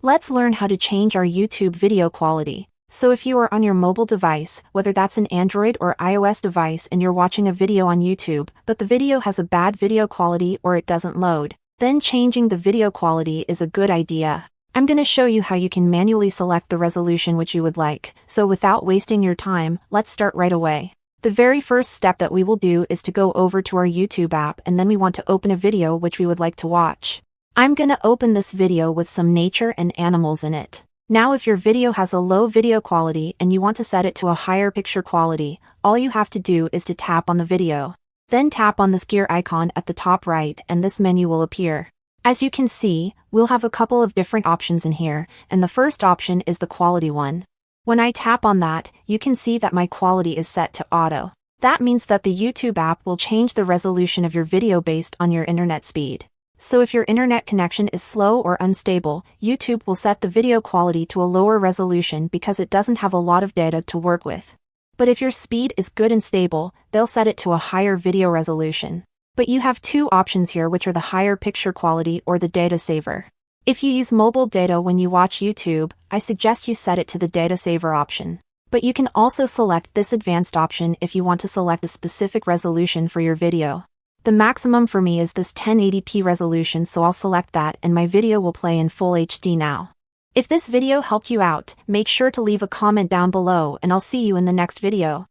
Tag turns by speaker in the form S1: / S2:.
S1: Let's learn how to change our YouTube video quality. So if you are on your mobile device, whether that's an Android or iOS device and you're watching a video on YouTube, but the video has a bad video quality or it doesn't load, then changing the video quality is a good idea. I'm going to show you how you can manually select the resolution which you would like. So without wasting your time, let's start right away. The very first step that we will do is to go over to our YouTube app, and then we want to open a video which we would like to watch. I'm going to open this video with some nature and animals in it. Now if your video has a low video quality and you want to set it to a higher picture quality, all you have to do is to tap on the video. Then tap on this gear icon at the top right and this menu will appear. As you can see, we'll have a couple of different options in here, and the first option is the quality one. When I tap on that, you can see that my quality is set to auto. That means that the YouTube app will change the resolution of your video based on your internet speed. So if your internet connection is slow or unstable, YouTube will set the video quality to a lower resolution because it doesn't have a lot of data to work with. But if your speed is good and stable, they'll set it to a higher video resolution. But you have two options here, which are the higher picture quality or the data saver. If you use mobile data when you watch YouTube, I suggest you set it to the data saver option. But you can also select this advanced option if you want to select a specific resolution for your video. The maximum for me is this 1080p resolution, so I'll select that and my video will play in full HD now. If this video helped you out, make sure to leave a comment down below and I'll see you in the next video.